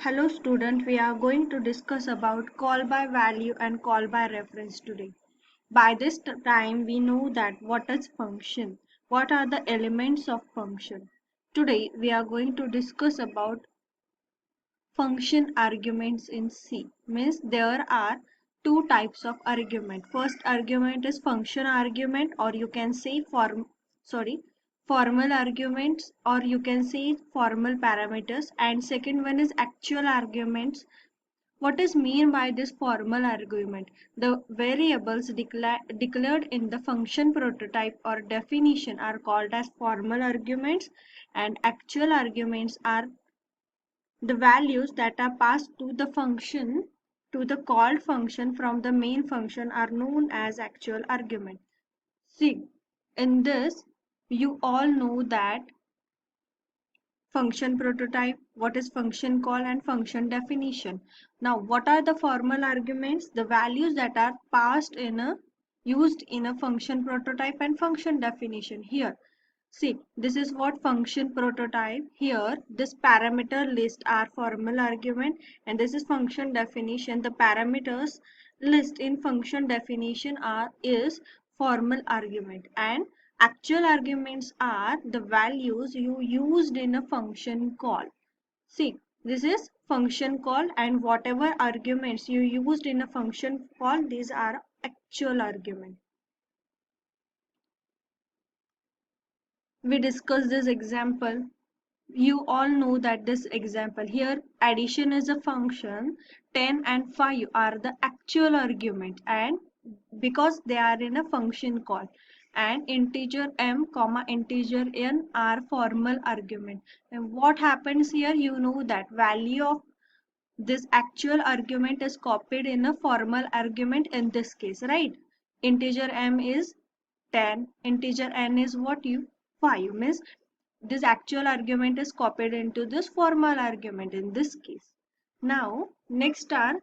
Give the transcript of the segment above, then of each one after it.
Hello student, we are going to discuss about call by value and call by reference today. By this time we know that what is function, what are the elements of function. Today we are going to discuss about function arguments in C. Means there are two types of argument. First argument is function argument, or you can say formal arguments, or you can say formal parameters, and second one is actual arguments. What is mean by this formal argument? The variables declared in the function prototype or definition are called as formal arguments, and actual arguments are the values that are passed to the function, to the called function from the main function, are known as actual argument. See, in this you all know that function prototype, what is function call, and function definition. Now, what are the formal arguments? The values that are passed in a used in a function prototype and function definition. Here, see, this is what function prototype. Here, this parameter list are formal argument, and this is function definition. The parameters list in function definition is formal argument, and actual arguments are the values you used in a function call. See, this is function call, and whatever arguments you used in a function call, these are actual argument. We discussed this example. You all know that this example here, addition is a function, 10 and 5 are the actual argument, and because they are in a function call, and integer m comma integer n are formal argument. And what happens here, you know that value of this actual argument is copied in a formal argument in this case, right? Integer m is 10, integer n is what, you 5, means this actual argument is copied into this formal argument in this case. Now next are,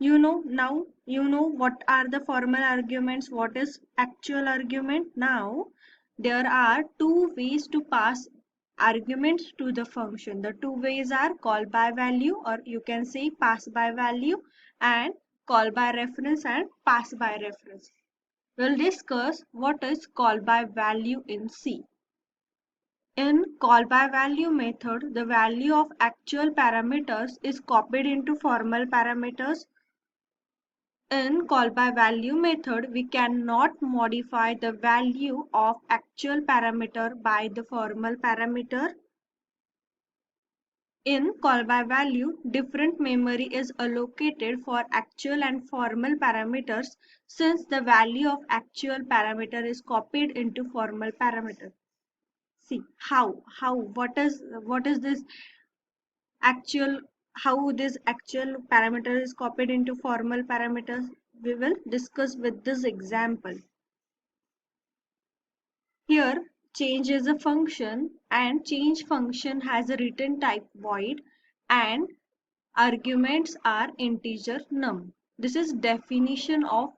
now you know what are the formal arguments, what is actual argument. Now there are two ways to pass arguments to the function. The two ways are call by value, or you can say pass by value, and call by reference and pass by reference. We'll discuss what is call by value in C. In call by value method, the value of actual parameters is copied into formal parameters. In call by value method, we cannot modify the value of actual parameter by the formal parameter. In call by value, different memory is allocated for actual and formal parameters, since the value of actual parameter is copied into formal parameter. See what is this actual, how this actual parameter is copied into formal parameters, we will discuss with this example. Here change is a function, and change function has a return type void, and arguments are integer num. This is definition of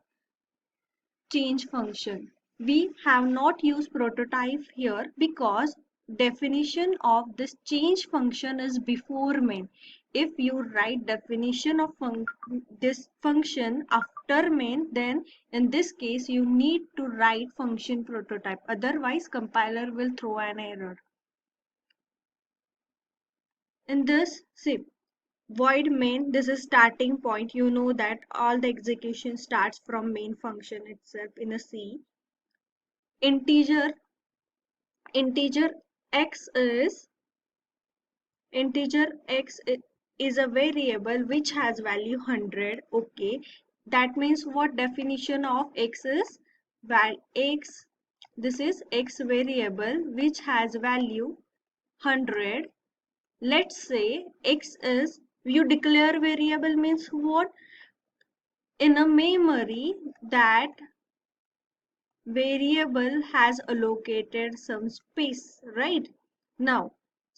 change function. We have not used prototype here because definition of this change function is before main. If you write definition of this function after main, then in this case you need to write function prototype. Otherwise compiler will throw an error. In this, see, void main, this is starting point. You know that all the execution starts from main function itself in a C. Integer integer x is integer x is a variable which has value 100. Okay, that means what definition of x is, x, this is x variable which has value 100. Let's say x is, you declare variable means what, in a memory that variable has allocated some space, right? Now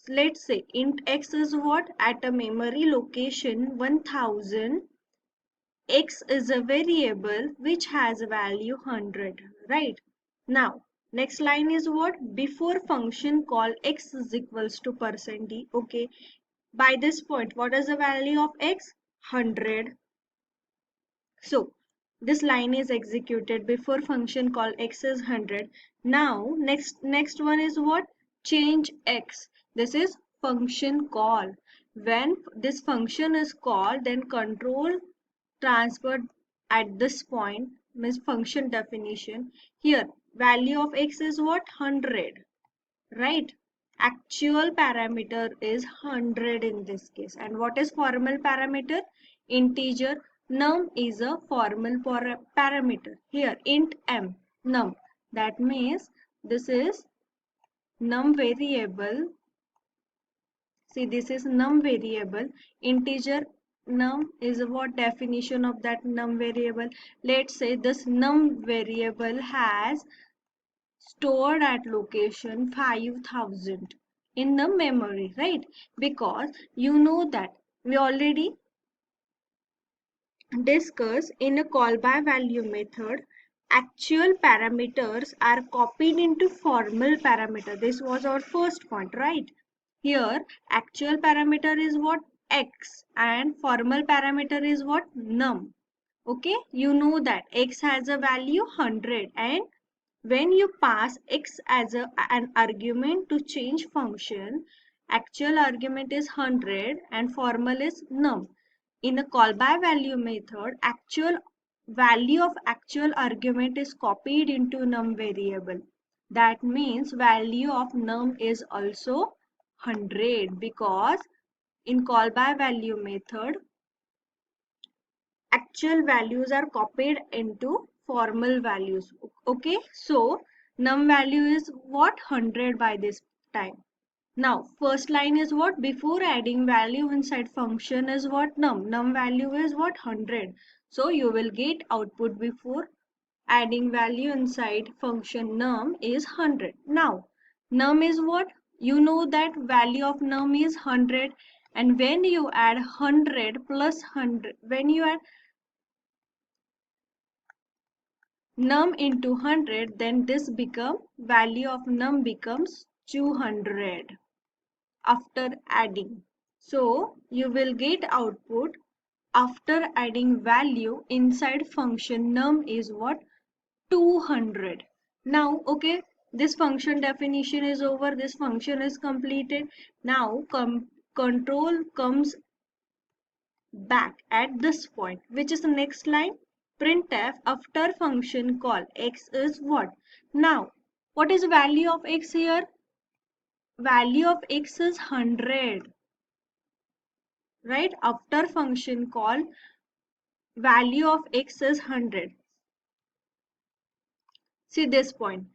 let's say int x is what, at a memory location 1000, x is a variable which has value 100, right? Now next line is what, before function call x is equals to %d. Okay, By this point, what is the value of x? 100. So this line is executed before function call x is 100. Now next one is what? Change x. This is function call. When this function is called, then control transferred at this point means function definition. Here value of x is what? 100, right? Actual parameter is 100 in this case. And what is formal parameter? Integer. Num is a formal parameter. Here int m, num. That means this is num variable. See, this is num variable. Integer num is what definition of that num variable. Let's say this num variable has stored at location 5000 in the memory, right? Because you know that we already discussed in a call by value method, actual parameters are copied into formal parameter. This was our first point, right? Here actual parameter is what? X, and formal parameter is what? Num. Okay, you know that x has a value 100, and when you pass x as an argument to change function, actual argument is 100 and formal is num. In a call by value method, actual value of actual argument is copied into num variable. That means value of num is also 100, because in call by value method, actual values are copied into formal values. Okay, so num value is what? 100 by this time. Now first line is what? Before adding value inside function is what? Num value is what? 100. So you will get output before adding value inside function num is 100. Now num is what? You know that value of num is 100, and when you add 100 plus 100, when you add num into 100, then this become value of num becomes 200 after adding. So you will get output after adding value inside function num is what? 200. Now okay, this function definition is over, this function is completed. Now control comes back at this point, which is the next line. Printf after function call x is what? Now what is value of x here? Value of x is 100, right? After function call, value of x is 100. See this point,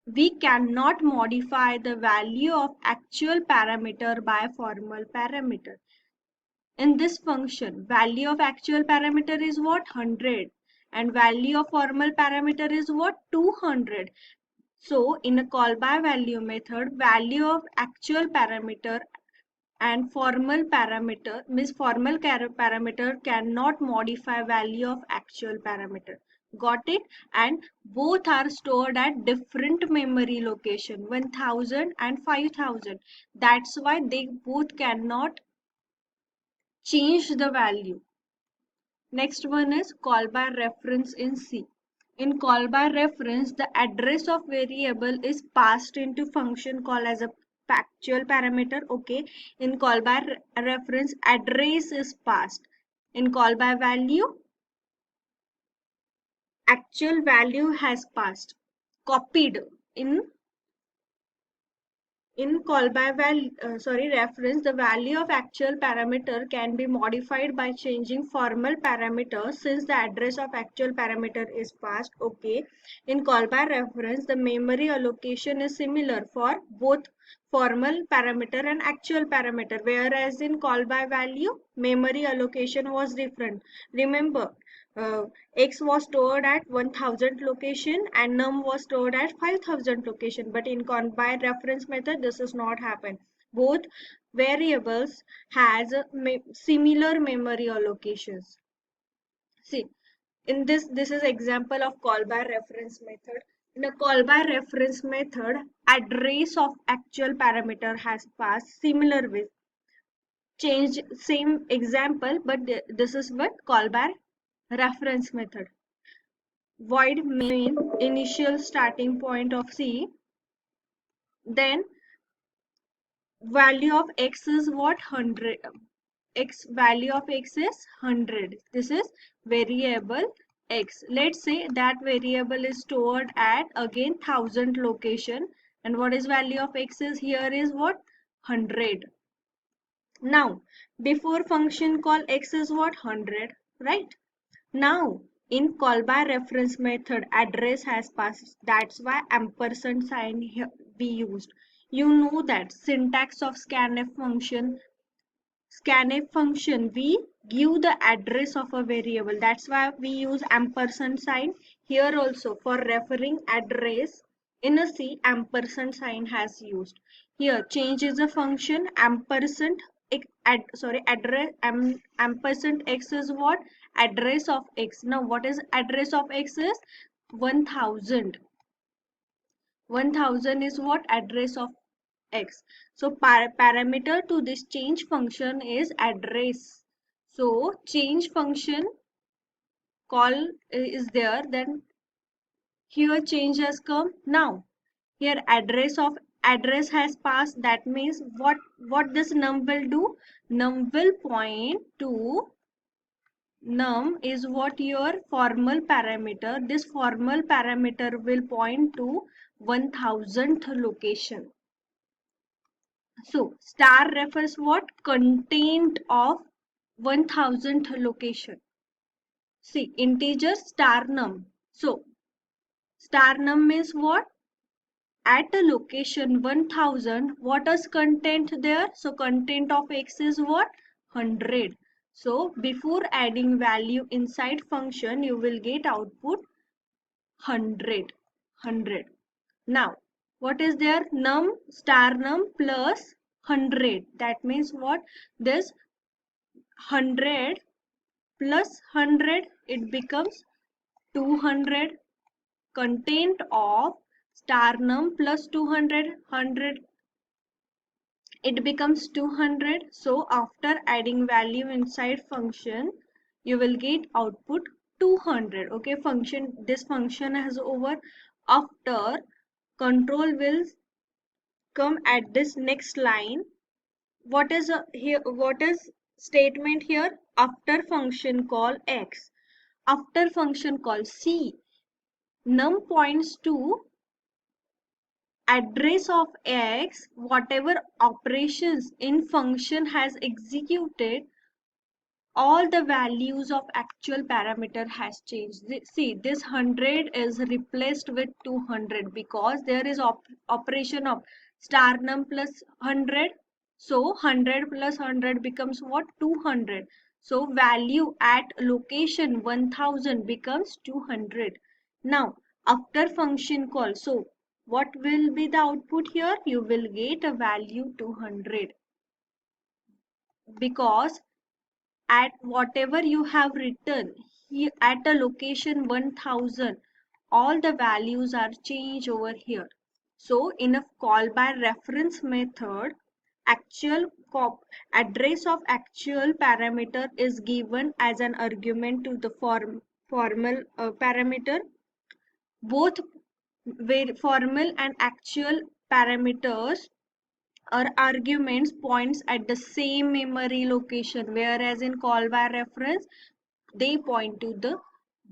we cannot modify the value of actual parameter by formal parameter. In this function, value of actual parameter is what? 100, and value of formal parameter is what? 200. So in a call by value method, value of actual parameter and formal parameter means formal parameter cannot modify value of actual parameter. Got it? And both are stored at different memory location, 1000 and 5000. That's why they both cannot change the value. Next one is call by reference in C. In call by reference, the address of variable is passed into function call as a factual parameter. Okay. In call by reference, address is passed. In call by value, actual value has passed, copied. In call by reference, the value of actual parameter can be modified by changing formal parameters since the address of actual parameter is passed. Okay. In call by reference, the memory allocation is similar for both formal parameter and actual parameter, whereas in call by value, memory allocation was different. Remember, x was stored at 1000 location and num was stored at 5000 location, but in call by reference method this does not happen. Both variables has similar memory allocations. See, in this is example of call by reference method. In a call by reference method, address of actual parameter has passed similar with change same example, but this is what call by reference method. Void main initial starting point of C, then value of x is what 100, x value of x is 100. This is variable x. Let's say that variable is stored at again 1000 location, and what is value of x is here is what 100. Now before function call x is what 100, right? Now in call by reference method address has passed, that's why ampersand sign here we used. You know that syntax of scanf function. Scanf function we give the address of a variable, that's why we use ampersand sign. Here also for referring address in a C ampersand sign has used. Here change is a function ampersand address ampersand x is what address of x. Now what is address of x is 1000. 1000 is what address of x. So parameter to this change function is address. So change function call is there, then here change has come. Now here address has passed, that means what this num will do, num will point to, num is what your formal parameter, this formal parameter will point to 1000th location. So star refers what content of 1000th location. See integer star num. So star num is what at a location 1000. What is content there? So content of x is what 100. So before adding value inside function you will get output 100. Now what is there? Num star num plus 100. That means what? This 100 plus 100 it becomes 200. Content of star num plus 200 it becomes 200. So after adding value inside function you will get output 200. Okay, function, this function has over. After control will come at this next line. What is here, what is statement here? After function call x, after function call C, num points to address of x, whatever operations in function has executed, all the values of actual parameter has changed. See this 100 is replaced with 200 because there is operation of star num plus 100. So 100 plus 100 becomes what 200. So value at location 1000 becomes 200. Now after function call, so what will be the output here? You will get a value 200 because at whatever you have written here at a location 1000 all the values are changed over here. So in a call by reference method actual address of actual parameter is given as an argument to the formal parameter. Both formal and actual parameters or arguments points at the same memory location, whereas in call by reference they point to the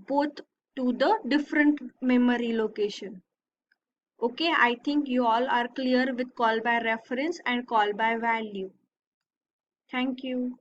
both to the different memory location. Okay, I think you all are clear with call by reference and call by value. Thank you.